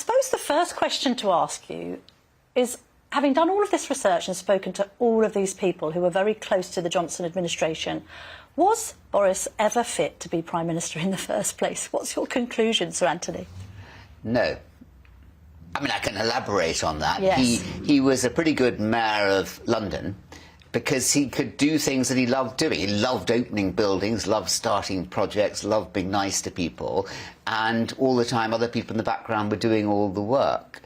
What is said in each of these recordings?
suppose the first question to ask you is, having done all of this research and spoken to all of these people who were very close to the Johnson administration, was Boris ever fit to be Prime Minister in the first place? What's your conclusion, Sir Anthony? No. I mean, I can elaborate on that. Yes. He was a pretty good mayor of London because he could do things that he loved doing. He loved opening buildings, loved starting projects, loved being nice to people, and all the time other people in the background were doing all the work.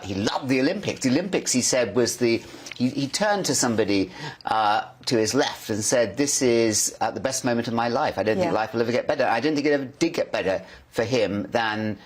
He loved the Olympics. The Olympics, he said, was the... He turned to somebody to his left and said, this is the best moment of my life. I don't think life will ever get better. I don't think it ever did get better for him than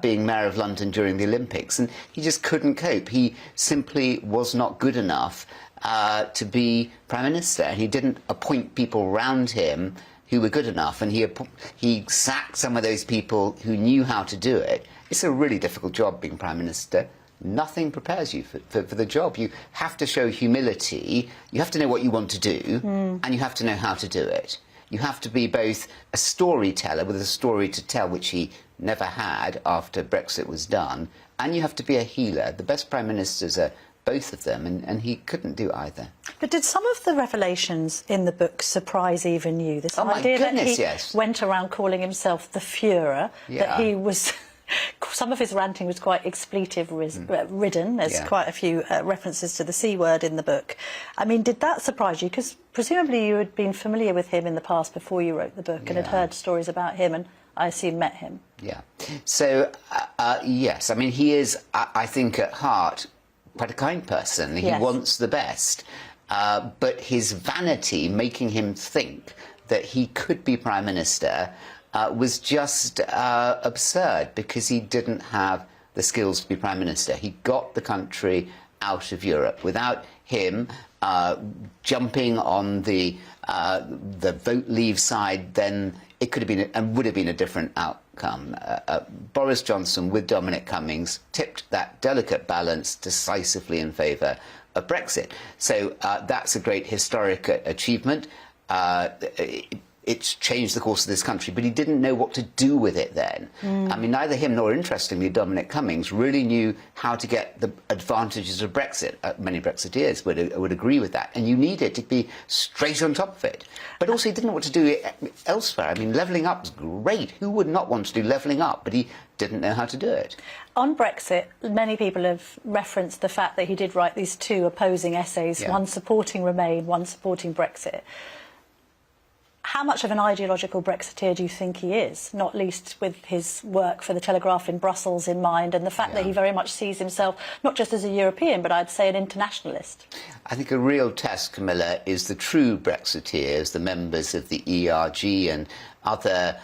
being Mayor of London during the Olympics. And he just couldn't cope. He simply was not good enough to be Prime Minister. And he didn't appoint people around him who were good enough. And he sacked some of those people who knew how to do it. It's a really difficult job being Prime Minister. Nothing prepares you for the job. You have to show humility, you have to know what you want to do, and you have to know how to do it. You have to be both a storyteller with a story to tell, which he never had after Brexit was done, and you have to be a healer. The best Prime Ministers are both of them, and he couldn't do either. But did some of the revelations in the book surprise even you? This Oh, my idea goodness, that he went around calling himself the Führer, that he was... Some of his ranting was quite expletive-ridden. There's quite a few references to the C word in the book. I mean, did that surprise you? Because presumably you had been familiar with him in the past before you wrote the book and had heard stories about him and, I assume, met him. Yeah. So, yes, I mean, he is, I think, at heart, quite a kind person. He wants the best. But his vanity, making him think that he could be Prime Minister, was just absurd, because he didn't have the skills to be Prime Minister. He got the country out of Europe. Without him jumping on the vote leave side, then it could have been and would have been a different outcome. Boris Johnson, with Dominic Cummings, tipped that delicate balance decisively in favour of Brexit. So that's a great historic achievement. It's changed the course of this country, but he didn't know what to do with it then. I mean, neither him nor, interestingly, Dominic Cummings really knew how to get the advantages of Brexit. Many Brexiteers would agree with that. And you needed to be straight on top of it. But also he didn't know what to do it elsewhere. I mean, levelling up was great. Who would not want to do levelling up? But he didn't know how to do it. On Brexit, many people have referenced the fact that he did write these two opposing essays, one supporting Remain, one supporting Brexit. How much of an ideological Brexiteer do you think he is, not least with his work for the Telegraph in Brussels in mind, and the fact that he very much sees himself not just as a European, but I'd say an internationalist? I think a real test, Camilla, is the true Brexiteers, the members of the ERG and other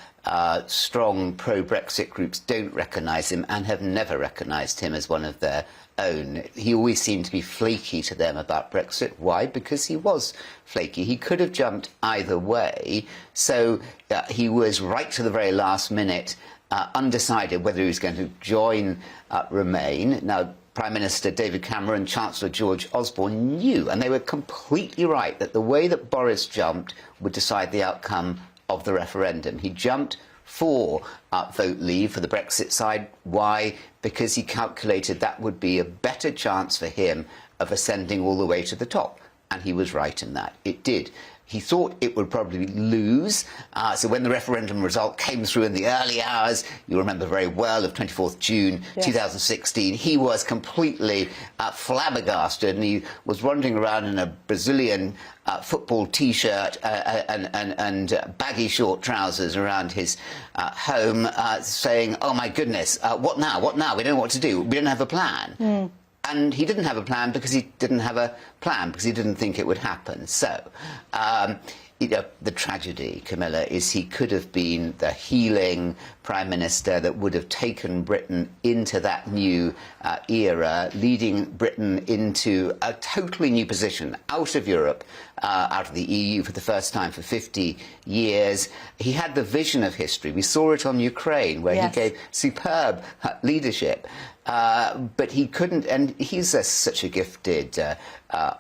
strong pro-Brexit groups don't recognise him and have never recognised him as one of their own. He always seemed to be flaky to them about Brexit. Why? Because he was flaky. He could have jumped either way, so he was right to the very last minute undecided whether he was going to join Remain. Now, Prime Minister David Cameron, Chancellor George Osborne knew, and they were completely right, that the way that Boris jumped would decide the outcome of the referendum. He jumped for vote leave for the Brexit side. Why? Because he calculated that would be a better chance for him of ascending all the way to the top. And he was right in that. It did. He thought it would probably lose. So when the referendum result came through in the early hours, you remember very well, of 24th June 2016, he was completely flabbergasted, and he was wandering around in a Brazilian football T-shirt and baggy short trousers around his home, saying, "Oh my goodness, what now? What now? We don't know what to do. We don't have a plan." And he didn't have a plan because he didn't have a plan, because he didn't think it would happen. So, you know, the tragedy, Camilla, is he could have been the healing Prime Minister that would have taken Britain into that new era, leading Britain into a totally new position, out of Europe, out of the EU for the first time for 50 years. He had the vision of history. We saw it on Ukraine, where he gave superb leadership. but he couldn't, and he's such a gifted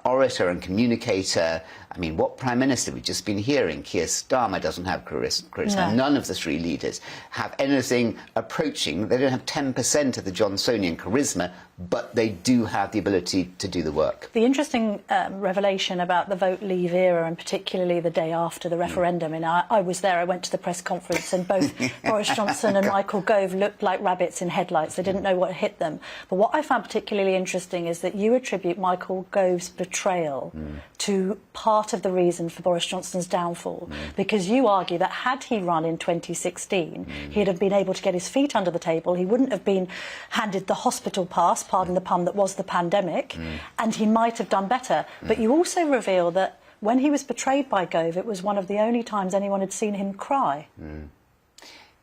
orator and communicator. I mean, what Prime Minister? We've just been hearing Keir Starmer doesn't have charisma. No. None of the three leaders have anything approaching. They don't have 10% of the Johnsonian charisma, but they do have the ability to do the work. The interesting revelation about the Vote Leave era, and particularly the day after the referendum, and I was there, I went to the press conference, and both Boris Johnson and Michael Gove looked like rabbits in headlights. They didn't know what hit them. But what I found particularly interesting is that you attribute Michael Gove's betrayal to part of the reason for Boris Johnson's downfall, because you argue that had he run in 2016, he'd have been able to get his feet under the table, he wouldn't have been handed the hospital pass, pardon the pun, that was the pandemic, and he might have done better. But you also reveal that when he was betrayed by Gove, it was one of the only times anyone had seen him cry.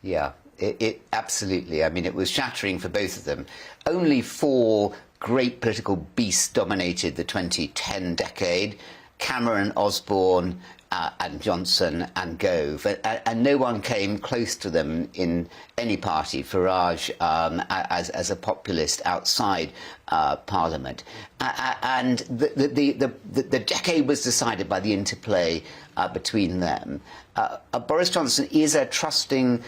Yeah, it absolutely. I mean, it was shattering for both of them. Only four great political beasts dominated the 2010 decade: Cameron, Osborne, and Johnson and Gove, and no one came close to them in any party. Farage as a populist outside Parliament, and the decade was decided by the interplay between them. Boris Johnson is a trusting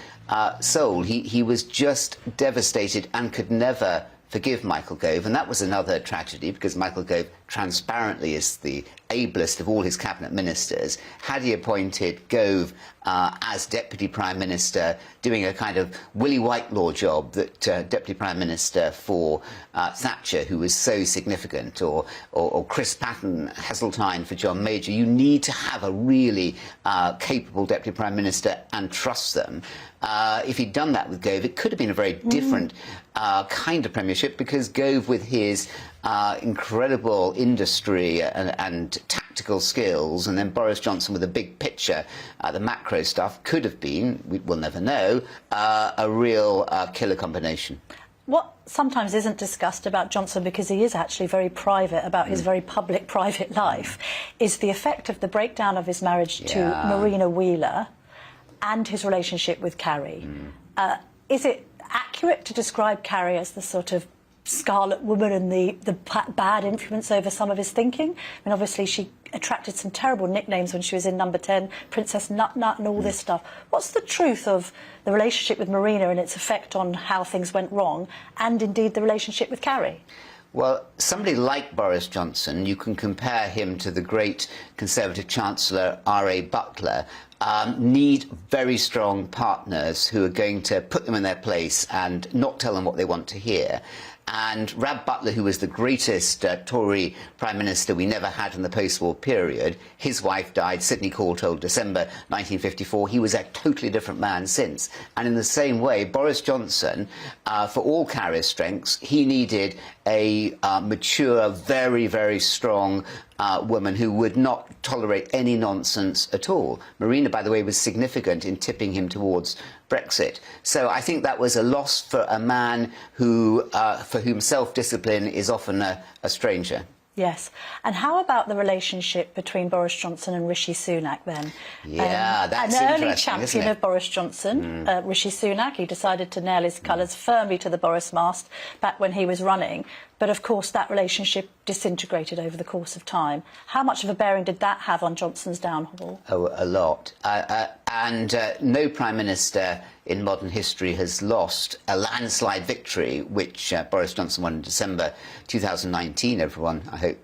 soul. He was just devastated and could never forgive Michael Gove, and that was another tragedy, because Michael Gove transparently is the ablest of all his cabinet ministers. Had he appointed Gove as Deputy Prime Minister, doing a kind of Willie Whitelaw job that Deputy Prime Minister for Thatcher, who was so significant, or Chris Patten, Heseltine for John Major, you need to have a really capable Deputy Prime Minister and trust them. If he'd done that with Gove, it could have been a very different kind of premiership, because Gove, with his incredible industry and tactical skills, and then Boris Johnson with the big picture, the macro stuff, could have been, we'll never know, a real killer combination. What sometimes isn't discussed about Johnson, because he is actually very private about his very public private life, is the effect of the breakdown of his marriage to Marina Wheeler and his relationship with Carrie. Is it accurate to describe Carrie as the sort of Scarlet Woman and the bad influence over some of his thinking? I mean, obviously she attracted some terrible nicknames when she was in Number 10, Princess Nut Nut and all this stuff. What's the truth of the relationship with Marina and its effect on how things went wrong, and indeed the relationship with Carrie? Well, somebody like Boris Johnson, you can compare him to the great Conservative Chancellor R.A. Butler, need very strong partners who are going to put them in their place and not tell them what they want to hear. And Rab Butler, who was the greatest Tory Prime Minister we never had in the post-war period, his wife died, Sidney Courtauld, December 1954. He was a totally different man since. And in the same way, Boris Johnson, for all Carrie's strengths, he needed a mature, very, very strong woman who would not tolerate any nonsense at all. Marina, by the way, was significant in tipping him towards Brexit. So I think that was a loss for a man who, for whom self-discipline is often a stranger. Yes. And how about the relationship between Boris Johnson and Rishi Sunak then? Yeah, that's interesting, an early champion of Boris Johnson, Rishi Sunak, he decided to nail his colours firmly to the Boris mast back when he was running. But of course that relationship disintegrated over the course of time. How much of a bearing did that have on Johnson's downfall? Oh, a lot. No Prime Minister in modern history has lost a landslide victory, which Boris Johnson won in December 2019, everyone, I hope,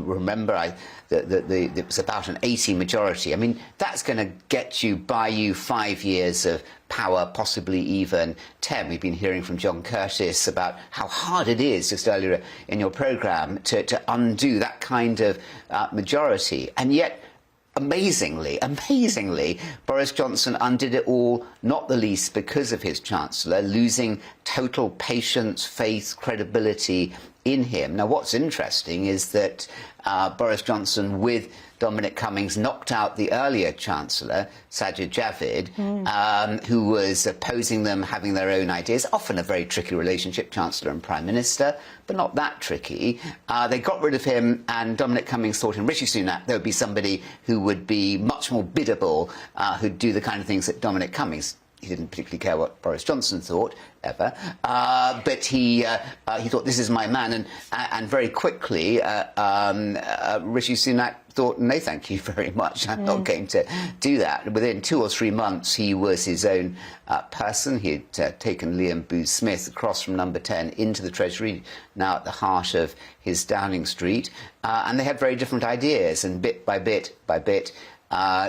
remember. It was about an 80 majority. I mean, that's going to buy you 5 years of power, possibly even 10. We've been hearing from John Curtis about how hard it is, just earlier in your programme, to undo that kind of majority. And yet, amazingly, Boris Johnson undid it all, not the least because of his Chancellor, losing total patience, faith, credibility in him. Now, what's interesting is that Boris Johnson, with Dominic Cummings, knocked out the earlier Chancellor, Sajid Javid, who was opposing them, having their own ideas. Often a very tricky relationship, Chancellor and Prime Minister, but not that tricky. They got rid of him, and Dominic Cummings thought in Rishi Sunak there would be somebody who would be much more biddable, who'd do the kind of things that Dominic Cummings he didn't particularly care what Boris Johnson thought, ever, but he thought, this is my man, and very quickly Rishi Sunak thought, no thank you very much, I'm not going to do that. Within 2 or 3 months he was his own person. He had taken Liam Booth-Smith across from number 10 into the Treasury, now at the heart of his Downing Street, and they had very different ideas, and bit by bit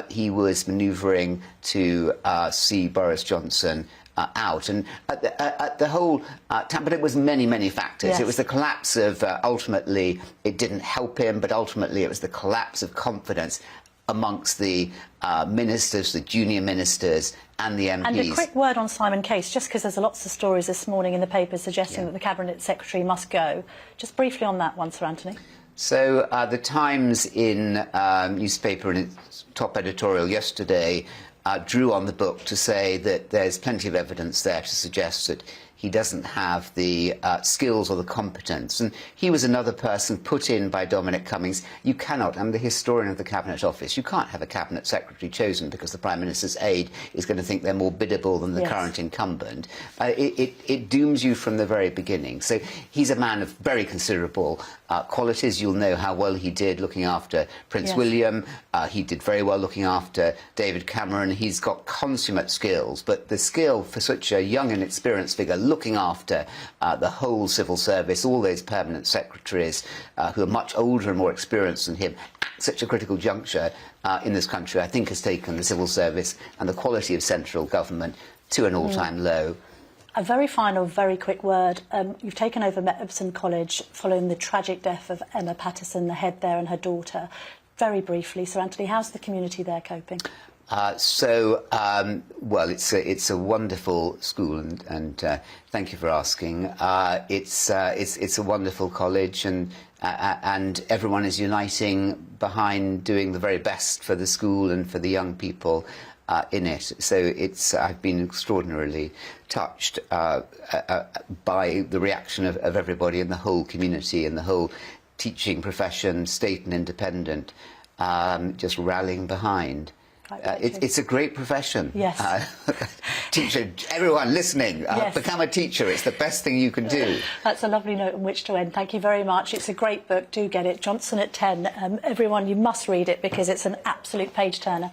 he was manoeuvring to see Boris Johnson out, and at the whole time, but it was many factors. Yes. It was the collapse of, ultimately, it didn't help him, but ultimately it was the collapse of confidence amongst the ministers, the junior ministers and the MPs. And a quick word on Simon Case, just because there's lots of stories this morning in the papers suggesting that the Cabinet Secretary must go. Just briefly on that one, Sir Anthony. So the Times in newspaper in its top editorial yesterday drew on the book to say that there's plenty of evidence there to suggest that he doesn't have the skills or the competence. And he was another person put in by Dominic Cummings. You cannot, I'm the historian of the Cabinet Office, you can't have a Cabinet Secretary chosen because the Prime Minister's aide is going to think they're more biddable than the current incumbent. It dooms you from the very beginning. So he's a man of very considerable qualities. You'll know how well he did looking after Prince William. He did very well looking after David Cameron. He's got consummate skills, but the skill for such a young and experienced figure looking after the whole civil service, all those permanent secretaries who are much older and more experienced than him, at such a critical juncture in this country, I think has taken the civil service and the quality of central government to an all-time low. A very final, very quick word. You've taken over Epsom College following the tragic death of Emma Patterson, the head there, and her daughter. Very briefly, Sir Anthony, how's the community there coping? Well, it's a wonderful school, and thank you for asking. It's a wonderful college, and everyone is uniting behind doing the very best for the school and for the young people in it. So I've been extraordinarily touched by the reaction of everybody in the whole community and the whole teaching profession, state and independent, just rallying behind. It's a great profession. Yes. Teacher, everyone listening, become a teacher. It's the best thing you can do. That's a lovely note on which to end. Thank you very much. It's a great book. Do get it. Johnson at 10. Everyone, you must read it because it's an absolute page-turner.